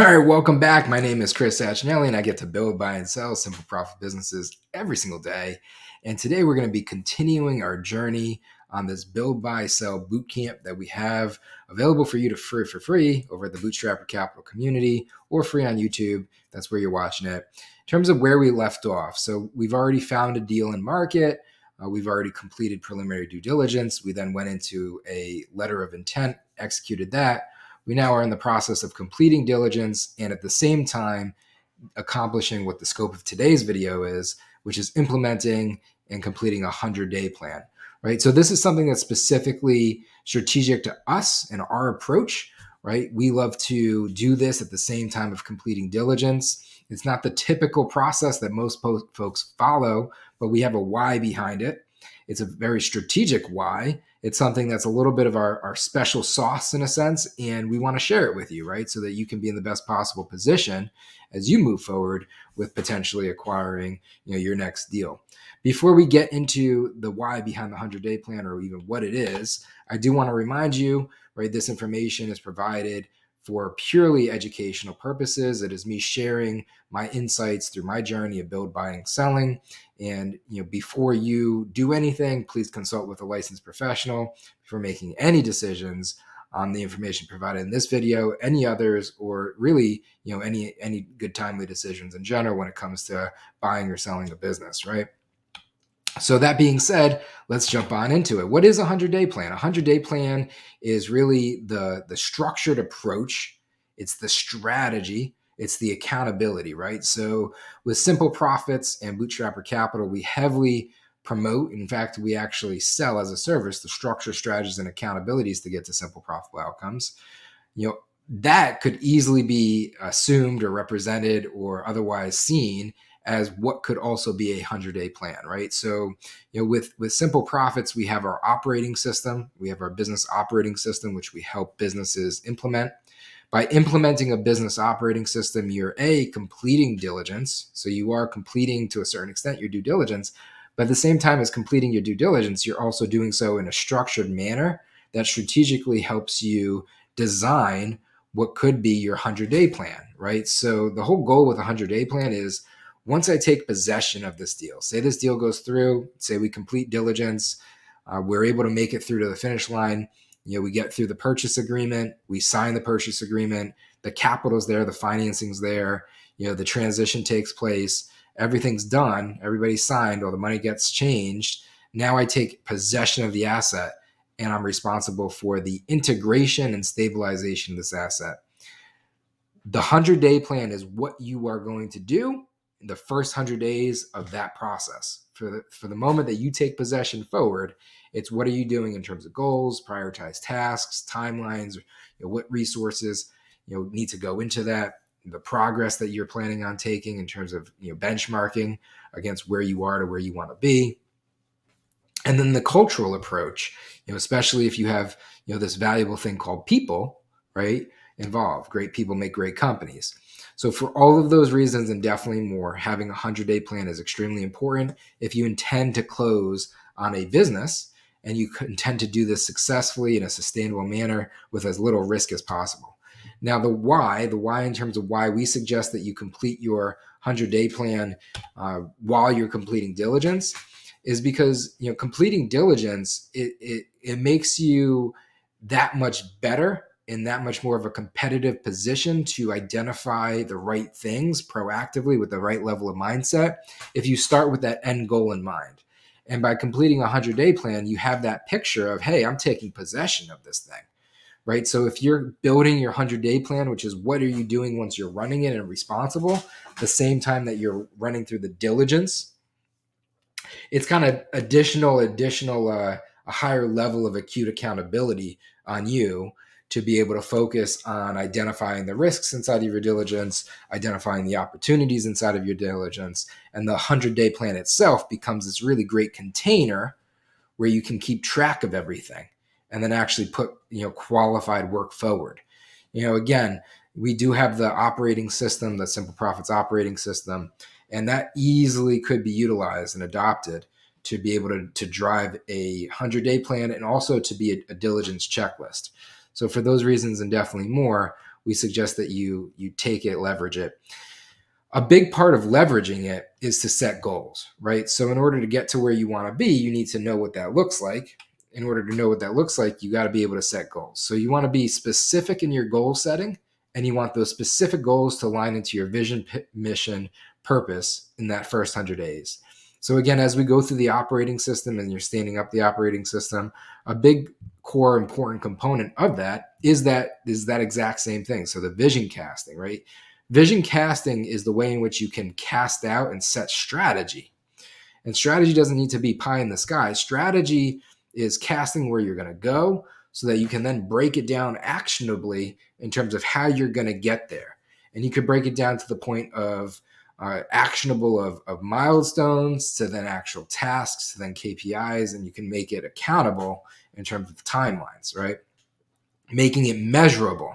All right, welcome back. My name is Chris Sachinelli, and I get to build, buy, and sell simple profit businesses every single day. And today we're going to be continuing our journey on this build, buy, sell bootcamp that we have available for you to for free over at the Bootstrapper Capital community or free on YouTube. That's where you're watching it. In terms of where we left off, so we've already found a deal in market. We've already completed preliminary due diligence. We then went into a letter of intent, executed that. We now are in the process of completing diligence and at the same time accomplishing what the scope of today's video is, which is implementing and completing a 100-day plan, right? So this is something that's specifically strategic to us and our approach, right? We love to do this at the same time of completing diligence. It's not the typical process that most folks follow, but we have a why behind it. It's a very strategic why. It's something that's a little bit of our special sauce in a sense, and we want to share it with you, right? So that you can be in the best possible position as you move forward with potentially acquiring, your next deal. Before we get into the why behind the 100-day plan or even what it is, I do want to remind you, right, this information is provided for purely educational purposes. It is me sharing my insights through my journey of build, buying, selling. And before you do anything, please consult with a licensed professional before making any decisions on the information provided in this video, any others, or really, any good timely decisions in general when it comes to buying or selling a business, right? So that being said, let's jump on into it. What is a 100-day plan? A 100-day plan is really the structured approach. It's the strategy. It's the accountability, right? So with Simple Profits and Bootstrapper Capital, we heavily promote, in fact, we actually sell as a service, the structure, strategies, and accountabilities to get to simple, profitable outcomes. That could easily be assumed or represented or otherwise seen as what could also be a 100-day plan, right? So, with Simple Profits, we have our operating system. We have our business operating system, which we help businesses implement. By implementing a business operating system, you're completing diligence. So you are completing to a certain extent your due diligence, but at the same time as completing your due diligence, you're also doing so in a structured manner that strategically helps you design what could be your 100-day plan, right? So the whole goal with a 100-day plan is once I take possession of this deal, say this deal goes through, say we complete diligence, we're able to make it through to the finish line. We get through the purchase agreement, we sign the purchase agreement, the capital's there, the financing's there, the transition takes place, everything's done, everybody's signed, all the money gets changed. Now I take possession of the asset and I'm responsible for the integration and stabilization of this asset. The 100-day plan is what you are going to do in the first 100 days of that process. For the moment that you take possession forward, it's what are you doing in terms of goals, prioritize tasks, timelines, what resources need to go into that, the progress that you're planning on taking in terms of benchmarking against where you are to where you want to be. And then the cultural approach, especially if you have this valuable thing called people, right, involved. Great people make great companies. So for all of those reasons and definitely more, having a 100-day plan is extremely important if you intend to close on a business and you intend to do this successfully in a sustainable manner with as little risk as possible. Now, the why in terms of why we suggest that you complete your 100-day plan while you're completing diligence is because completing diligence, it makes you that much better in that much more of a competitive position to identify the right things proactively with the right level of mindset if you start with that end goal in mind. And by completing a 100-day plan, you have that picture of, hey, I'm taking possession of this thing, right? So if you're building your 100-day plan, which is what are you doing once you're running it and responsible, the same time that you're running through the diligence, it's kind of additional a higher level of acute accountability on you to be able to focus on identifying the risks inside of your diligence, identifying the opportunities inside of your diligence, and the 100-day plan itself becomes this really great container where you can keep track of everything and then actually put qualified work forward. Again, we do have the operating system, the Simple Profits operating system, and that easily could be utilized and adopted to be able to drive a 100-day plan and also to be a diligence checklist. So for those reasons and definitely more, we suggest that you take it, leverage it. A big part of leveraging it is to set goals, right? So in order to get to where you want to be, you need to know what that looks like. In order to know what that looks like, you got to be able to set goals. So you want to be specific in your goal setting, and you want those specific goals to line into your vision, mission, purpose in that first 100 days. So again, as we go through the operating system and you're standing up the operating system, a big core important component of that is that exact same thing. So the vision casting, right? Vision casting is the way in which you can cast out and set strategy. And strategy doesn't need to be pie in the sky. Strategy is casting where you're going to go so that you can then break it down actionably in terms of how you're going to get there. And you could break it down to the point of actionable of milestones to then actual tasks to then KPIs, and you can make it accountable in terms of timelines, right? Making it measurable.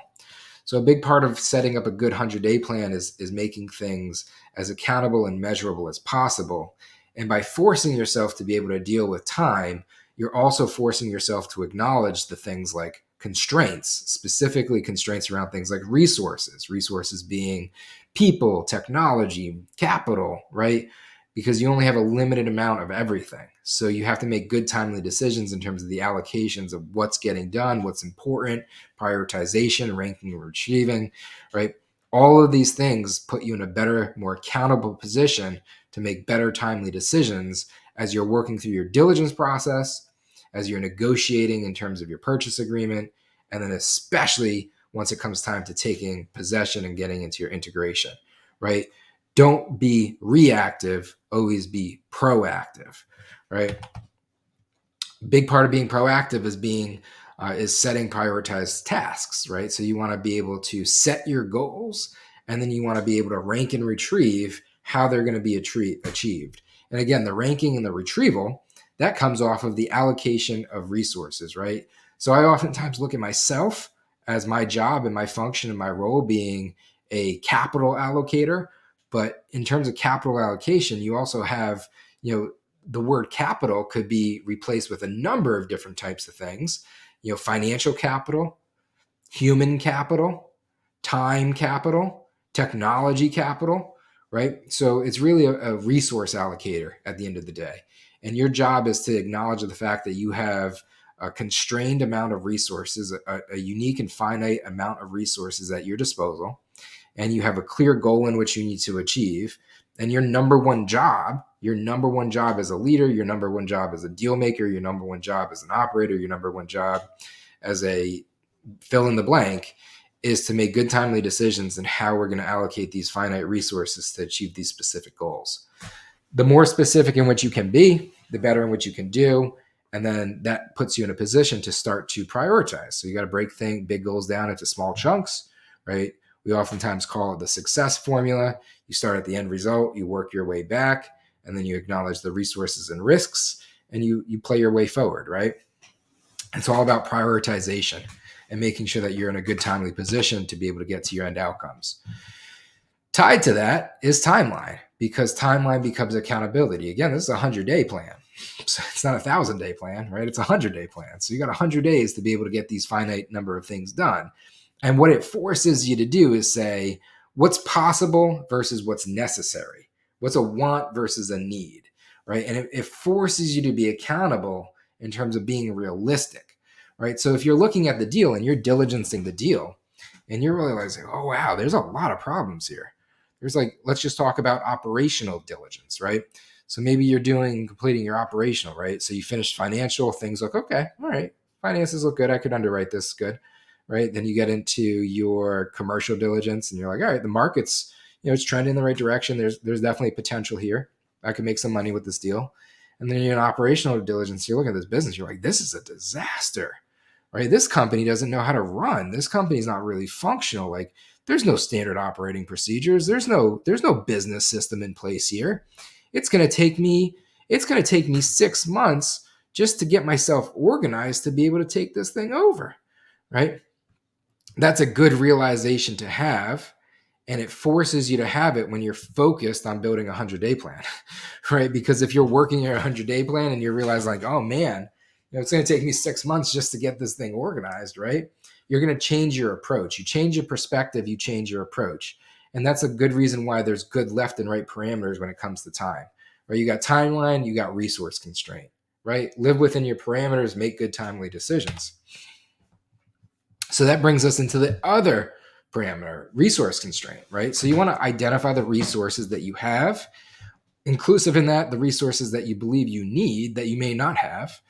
So a big part of setting up a good 100-day plan is making things as accountable and measurable as possible. And by forcing yourself to be able to deal with time, you're also forcing yourself to acknowledge the things like constraints, specifically constraints around things like resources being people, technology, capital, right? Because you only have a limited amount of everything. So you have to make good, timely decisions in terms of the allocations of what's getting done, what's important, prioritization, ranking, and retrieving, right? All of these things put you in a better, more accountable position to make better, timely decisions as you're working through your diligence process, as you're negotiating in terms of your purchase agreement, and then especially once it comes time to taking possession and getting into your integration, right? Don't be reactive, always be proactive, right? Big part of being proactive is setting prioritized tasks, right? So you want to be able to set your goals, and then you want to be able to rank and retrieve how they're going to be achieved. And again, the ranking and the retrieval, that comes off of the allocation of resources, right? So I oftentimes look at myself as my job and my function and my role being a capital allocator. But in terms of capital allocation, you also have, the word capital could be replaced with a number of different types of things, financial capital, human capital, time capital, technology capital, right? So it's really a resource allocator at the end of the day. And your job is to acknowledge the fact that you have a constrained amount of resources, a unique and finite amount of resources at your disposal, and you have a clear goal in which you need to achieve. And your number one job as a leader, your number one job as a deal maker, your number one job as an operator, your number one job as a fill in the blank is to make good, timely decisions in how we're going to allocate these finite resources to achieve these specific goals. The more specific in which you can be, the better in which you can do. And then that puts you in a position to start to prioritize. So you got to break big goals down into small chunks, right? We oftentimes call it the success formula. You start at the end result, you work your way back, and then you acknowledge the resources and risks, and you play your way forward, right? It's all about prioritization and making sure that you're in a good, timely position to be able to get to your end outcomes. Tied to that is timeline, because timeline becomes accountability. Again, this is a 100-day plan. So it's not a 1,000-day plan, right? It's a 100-day plan. So you got 100 days to be able to get these finite number of things done. And what it forces you to do is say, what's possible versus what's necessary? What's a want versus a need, right? And it forces you to be accountable in terms of being realistic, right? So if you're looking at the deal and you're diligencing the deal and you're realizing, oh, wow, there's a lot of problems here. There's let's just talk about operational diligence, right? So maybe you're completing your operational, right? So you finished financial, things look okay. All right. Finances look good. I could underwrite this good, right? Then you get into your commercial diligence and you're like, all right, the market's, it's trending in the right direction. There's definitely potential here. I could make some money with this deal. And then you're in operational diligence. You're looking at this business. You're like, this is a disaster, right? This company doesn't know how to run. This company's not really functional. There's no standard operating procedures. There's no business system in place here. It's going to take me 6 months just to get myself organized to be able to take this thing over, right? That's a good realization to have. And it forces you to have it when you're focused on building a 100-day plan, right? Because if you're working your 100-day plan and you realize oh man, it's going to take me 6 months just to get this thing organized, right? you're going to change your approach. You change your perspective, you change your approach. And that's a good reason why there's good left and right parameters when it comes to time, right? You got timeline, you got resource constraint, right? Live within your parameters, make good, timely decisions. So that brings us into the other parameter, resource constraint, right? So you want to identify the resources that you have, inclusive in that the resources that you believe you need that you may not have,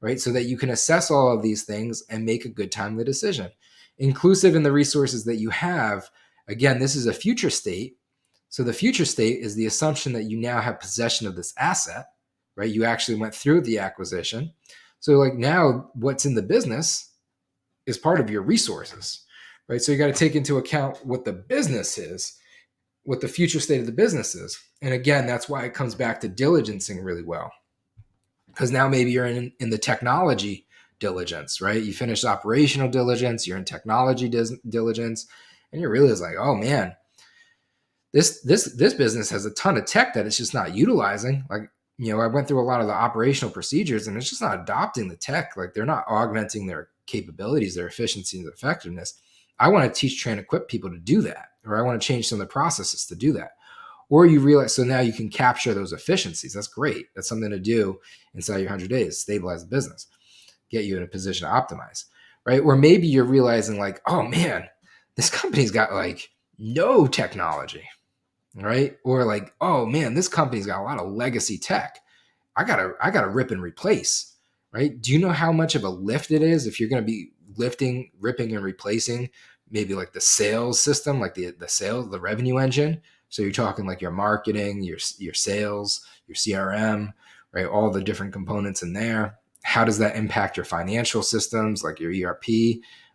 right? So that you can assess all of these things and make a good, timely decision. Inclusive in the resources that you have, again, this is a future state. So the future state is the assumption that you now have possession of this asset, right? You actually went through the acquisition. So like now what's in the business is part of your resources, right? So you got to take into account what the business is, what the future state of the business is. And again, that's why it comes back to diligencing really well. Because now maybe you're in the technology diligence, right? You finished operational diligence, you're in technology diligence, and you realize like, oh man, this business has a ton of tech that it's just not utilizing. Like, I went through a lot of the operational procedures and it's just not adopting the tech. Like they're not augmenting their capabilities, their efficiency, and their effectiveness. I want to teach, train, equip people to do that, or I want to change some of the processes to do that. Or you realize, so now you can capture those efficiencies. That's great. That's something to do inside your 100 days, stabilize the business, get you in a position to optimize, right? Or maybe you're realizing like, oh man, this company's got like no technology, right? Or like, oh man, this company's got a lot of legacy tech. I gotta rip and replace, right? Do you know how much of a lift it is if you're going to be lifting, ripping, and replacing maybe like the sales system, like the revenue engine? So you're talking like your marketing, your sales, your CRM, right? All the different components in there. How does that impact your financial systems, like your ERP?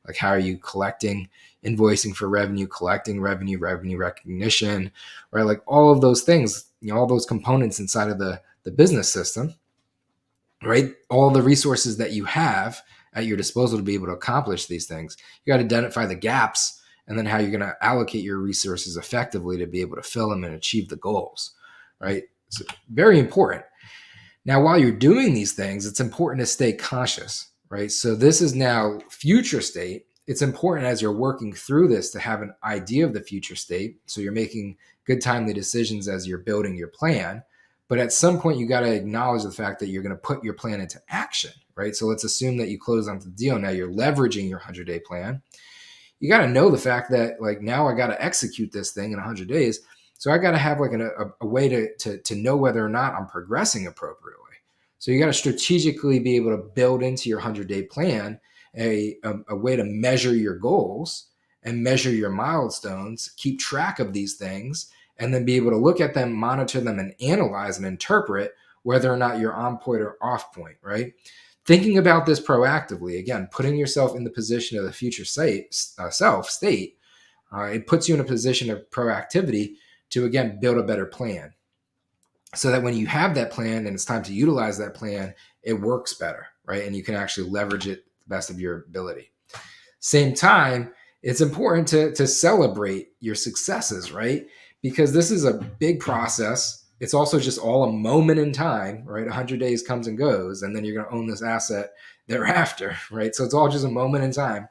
Like how are you collecting, invoicing for revenue, collecting revenue recognition, right? Like all of those things, all those components inside of the business system, right? All the resources that you have at your disposal to be able to accomplish these things. You got to identify the gaps and then how you're going to allocate your resources effectively to be able to fill them and achieve the goals, right? So very important. Now, while you're doing these things, it's important to stay conscious, right? So this is now future state. It's important as you're working through this to have an idea of the future state. So you're making good, timely decisions as you're building your plan. But at some point, you got to acknowledge the fact that you're going to put your plan into action, right? So let's assume that you close on the deal. Now you're leveraging your 100-day plan. You got to know the fact that like now I got to execute this thing in 100 days. So I got to have like a way to know whether or not I'm progressing appropriately. So you got to strategically be able to build into your 100-day plan a way to measure your goals and measure your milestones, keep track of these things, and then be able to look at them, monitor them, and analyze and interpret whether or not you're on point or off point, right? Thinking about this proactively, again, putting yourself in the position of the future self state, it puts you in a position of proactivity to, again, build a better plan. So that when you have that plan and it's time to utilize that plan, it works better, right? And you can actually leverage it to the best of your ability. Same time, it's important to celebrate your successes, right? Because this is a big process. It's also just all a moment in time, right? 100 days comes and goes, and then you're going to own this asset thereafter, right? So it's all just a moment in time.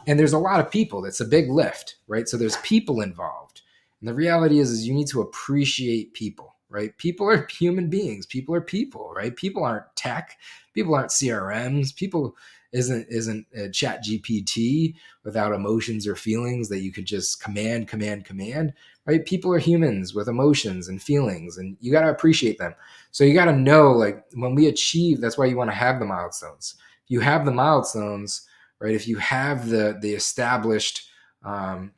And there's a lot of people. That's a big lift, right? So there's people involved. And the reality is you need to appreciate people, right? People are human beings. People are people, right? People aren't tech. People aren't CRMs. People isn't a chat GPT without emotions or feelings that you could just command, right? People are humans with emotions and feelings, and you got to appreciate them. So you got to know, like when we achieve, that's why you want to have the milestones. If you have the milestones, right? If you have the established, what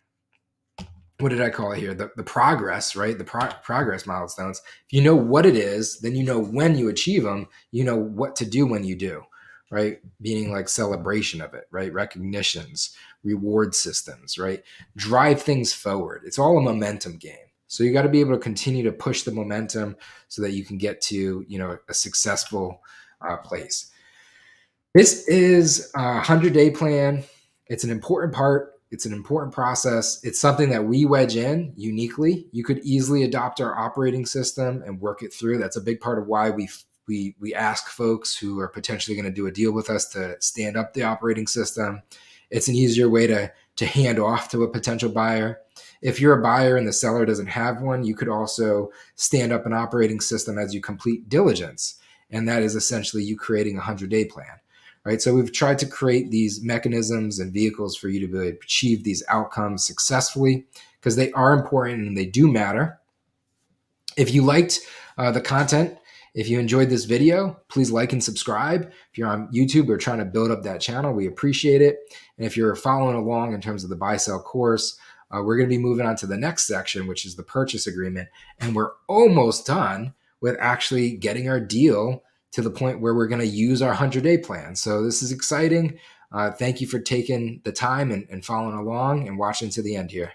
did I call it here? The progress, right? The progress milestones. If you know what it is, then you know when you achieve them, you know what to do when you do, right? Meaning like celebration of it, right? Recognitions, reward systems, right? Drive things forward. It's all a momentum game. So you got to be able to continue to push the momentum so that you can get to, a successful place. This is a 100-day plan. It's an important part. It's an important process. It's something that we wedge in uniquely. You could easily adopt our operating system and work it through. That's a big part of why we ask folks who are potentially going to do a deal with us to stand up the operating system. It's an easier way to hand off to a potential buyer. If you're a buyer and the seller doesn't have one, you could also stand up an operating system as you complete diligence. And that is essentially you creating a 100-day plan, right? So we've tried to create these mechanisms and vehicles for you to be able to achieve these outcomes successfully because they are important and they do matter. If you liked the content, if you enjoyed this video, please like and subscribe. If you're on YouTube, we're trying to build up that channel. We appreciate it. And if you're following along in terms of the buy sell course, we're going to be moving on to the next section, which is the purchase agreement. And we're almost done with actually getting our deal to the point where we're going to use our 100-day plan. So this is exciting. Thank you for taking the time and following along and watching to the end here.